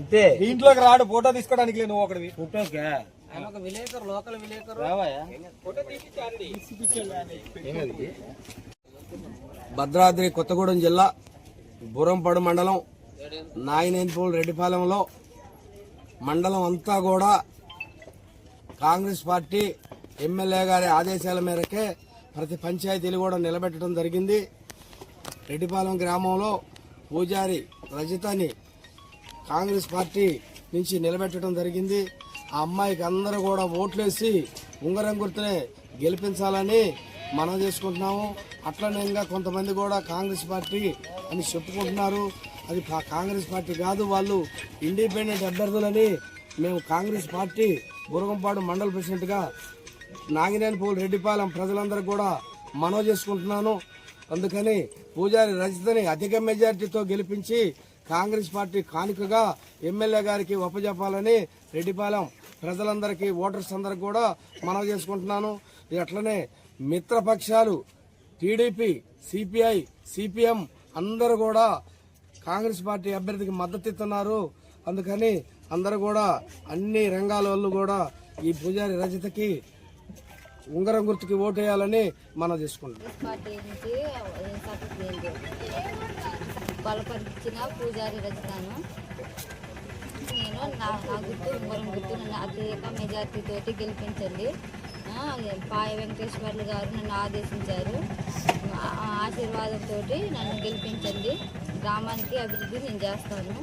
అంతే. ఇంట్లోకి రాడు ఫోటో తీసుకోవడానికి నువ్వు ఒకటి ఫోటోకే విలేకరు లోకల్ విలేకరు భద్రాద్రి కొత్తగూడెం జిల్లా బురంపాడు మండలం నాయనేనిపూల్ రెడ్డిపాలెంలో మండలం అంతా కూడా కాంగ్రెస్ పార్టీ ఎమ్మెల్యే గారి ఆదేశాల మేరకే ప్రతి పంచాయతీలు కూడా నిలబెట్టడం జరిగింది. రెడ్డిపాలెం గ్రామంలో పూజారి రజితని కాంగ్రెస్ పార్టీ నుంచి నిలబెట్టడం జరిగింది. ఆ అమ్మాయికి అందరూ కూడా ఓట్లేసి ఉంగరం గుర్తునే గెలిపించాలని మనం చేసుకుంటున్నాము. అట్లనే ఇంకా కొంతమంది కూడా కాంగ్రెస్ పార్టీ అని చెప్పుకుంటున్నారు. అది కాంగ్రెస్ పార్టీ కాదు, వాళ్ళు ఇండిపెండెంట్ అభ్యర్థులని మేము కాంగ్రెస్ పార్టీ బురగంపాడు మండల ప్రెసిడెంట్గా నాగినేనిపూల్ రెడ్డిపాలెం ప్రజలందరూ కూడా మనవి చేసుకుంటున్నాను. అందుకని పూజారి రజితని అధిక మెజార్టీతో గెలిపించి కాంగ్రెస్ పార్టీ కానుకగా ఎమ్మెల్యే గారికి ఒప్పజెప్పాలని రెడ్డిపాలెం ప్రజలందరికీ ఓటర్స్ అందరికి కూడా మనవి చేసుకుంటున్నాను. అట్లనే మిత్రపక్షాలు టీడీపీ, సిపిఐ, సిపిఎం అందరూ కూడా కాంగ్రెస్ పార్టీ అభ్యర్థికి మద్దతు ఇస్తున్నారు. అందుకని అందరూ కూడా అన్ని రంగాల వాళ్ళు కూడా ఈ పూజారి రజితకి ఉంగరం గుర్తుకి ఓటేయాలని మనం చేసుకుంటాం. బలపరిచిన పూజారి రజితాను నేను నా గుర్తు ఉంగరం గుర్తు నన్ను అధిక మెజార్టీతోటి గెలిపించండి. పాయ వెంకటేశ్వర్లు గారు నన్ను ఆదేశించారు. ఆశీర్వాదంతో నన్ను గెలిపించండి. గ్రామానికి అభివృద్ధి నేను చేస్తాను.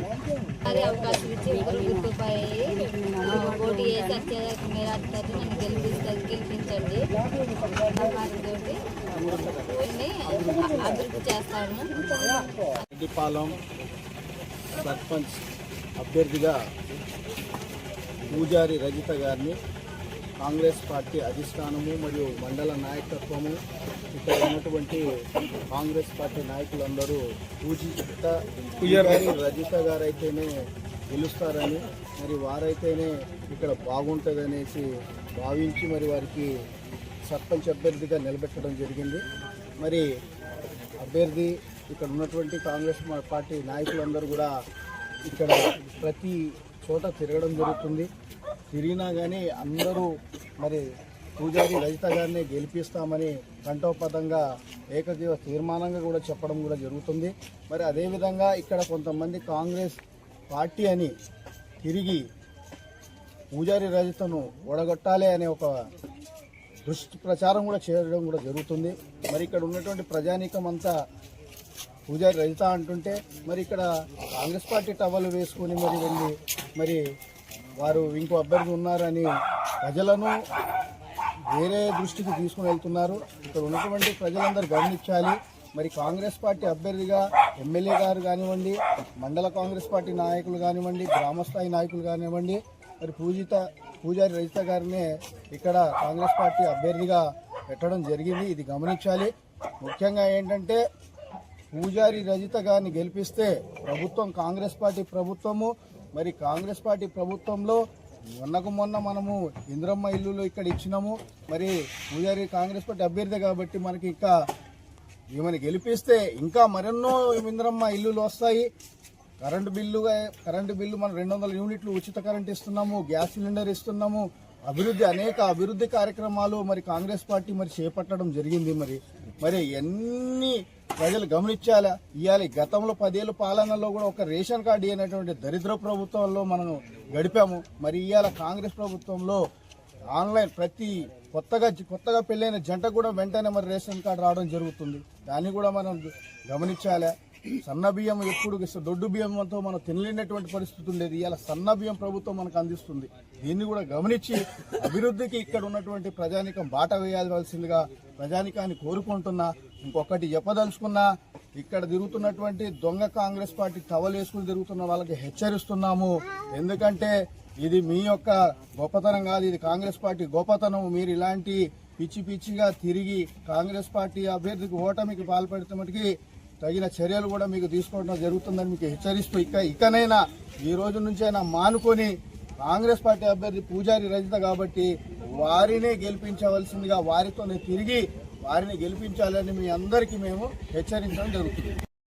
మరి అవకాశం ఇచ్చి ఉంగరం గుర్తుపై పోటీ చేసి అత్యధిక మెజార్టీతో నన్ను గెలిపించండి. వాటితోటి అభివృద్ధి చేస్తాను. రెడ్డిపాలెం సర్పంచ్ అభ్యర్థిగా పూజారి రజిత గారిని కాంగ్రెస్ పార్టీ అధిష్టానము మరియు మండల నాయకత్వము ఇక్కడ ఉన్నటువంటి కాంగ్రెస్ పార్టీ నాయకులందరూ పూజారి రజిత గారైతేనే గెలుస్తారని, మరి వారైతేనే ఇక్కడ బాగుంటుందనేసి భావించి మరి వారికి సర్పంచ్ అభ్యర్థిగా నిలబెట్టడం జరిగింది. మరి అభ్యర్థి ఇక్కడ ఉన్నటువంటి కాంగ్రెస్ పార్టీ నాయకులందరూ కూడా ఇక్కడ ప్రతి చోట తిరగడం జరుగుతుంది. తిరిగినా కానీ అందరూ మరి పూజారి రజిత గారిని గెలిపిస్తామని కంఠోపదంగా ఏకగ్రీవ తీర్మానంగా కూడా చెప్పడం కూడా జరుగుతుంది. మరి అదేవిధంగా ఇక్కడ కొంతమంది కాంగ్రెస్ పార్టీ అని తిరిగి పూజారి రజితను ఓడగొట్టాలి అనే ఒక దుష్ప్రచారం కూడా చేయడం కూడా జరుగుతుంది. మరి ఇక్కడ ఉన్నటువంటి ప్రజానీకం అంతా పూజారి రజిత అంటుంటే మరి ఇక్కడ కాంగ్రెస్ పార్టీ టవల్ వేసుకొని మరి వెళ్ళి మరి వారు ఇంకో అభ్యర్థి ఉన్నారని ప్రజలను వేరే దృష్టికి తీసుకుని వెళ్తున్నారు. ఇక్కడ ఉన్నటువంటి ప్రజలందరూ గమనించాలి. మరి కాంగ్రెస్ పార్టీ అభ్యర్థిగా ఎమ్మెల్యే గారు కానివ్వండి, మండల కాంగ్రెస్ పార్టీ నాయకులు కానివ్వండి, గ్రామస్థాయి నాయకులు కానివ్వండి, మరి పూజారి రజిత గారినే ఇక్కడ కాంగ్రెస్ పార్టీ అభ్యర్థిగా పెట్టడం జరిగింది. ఇది గమనించాలి. ముఖ్యంగా ఏంటంటే పూజారి రజిత గారిని గెలిపిస్తే ప్రభుత్వం కాంగ్రెస్ పార్టీ ప్రభుత్వము, మరి కాంగ్రెస్ పార్టీ ప్రభుత్వంలో మొన్న మనము ఇంద్రమ్మ ఇల్లులు ఇక్కడ ఇచ్చినాము. మరి పూజారి కాంగ్రెస్ పార్టీ అభ్యర్థి కాబట్టి మనకి ఇంకా ఈమెను గెలిపిస్తే ఇంకా మరెన్నో ఇంద్రమ్మ ఇల్లులు వస్తాయి. కరెంటు బిల్లు మనం 200 యూనిట్లు ఉచిత కరెంట్ ఇస్తున్నాము, గ్యాస్ సిలిండర్ ఇస్తున్నాము. అనేక అభివృద్ధి కార్యక్రమాలు మరి కాంగ్రెస్ పార్టీ మరి చేపట్టడం జరిగింది. మరి ఎన్ని ప్రజలు గమనించాలా. ఇవాళ గతంలో 10 ఏళ్ళ పాలనలో కూడా ఒక రేషన్ కార్డు అనేటువంటి దరిద్ర ప్రభుత్వంలో మనం గడిపాము. మరి ఇవాళ కాంగ్రెస్ ప్రభుత్వంలో ఆన్లైన్ ప్రతి కొత్తగా పెళ్ళైన జంట కూడా వెంటనే మరి రేషన్ కార్డు రావడం జరుగుతుంది. దాన్ని కూడా మనం గమనించాలా. సన్న బియ్యం ఎప్పుడు దొడ్డు బియ్యంతో మనం తినలేనటువంటి పరిస్థితి ఉండేది. ఇవాళ సన్న బియ్యం ప్రభుత్వం మనకు అందిస్తుంది. దీన్ని కూడా గమనించి అభివృద్ధికి ఇక్కడ ఉన్నటువంటి ప్రజానికం బాట వేయాల్సిందిగా ప్రజానికాన్ని కోరుకుంటున్నా. ఇంకొకటి చెప్పదలుచుకున్నా, ఇక్కడ తిరుగుతున్నటువంటి దొంగ కాంగ్రెస్ పార్టీ టవల్ వేసుకుని తిరుగుతున్న వాళ్ళకి హెచ్చరిస్తున్నాము. ఎందుకంటే ఇది మీ యొక్క గొప్పతనం కాదు, ఇది కాంగ్రెస్ పార్టీ గొప్పతనం. మీరు ఇలాంటి పిచ్చిగా తిరిగి కాంగ్రెస్ పార్టీ అభ్యర్థికి ఓటమికి పాల్పడితే మటుకి తగిన చర్యలు కూడా మీకు తీసుకోవడం జరుగుతుందని మీకు హెచ్చరిస్తూ ఇకనైనా ఈ రోజు నుంచైనా మానుకొని కాంగ్రెస్ పార్టీ అభ్యర్థి పూజారి రజిత కాబట్టి వారినే గెలిపించవలసిందిగా వారితోనే తిరిగి వారిని గెలిపించాలని మీ అందరికీ మేము హెచ్చరించడం జరుగుతుంది.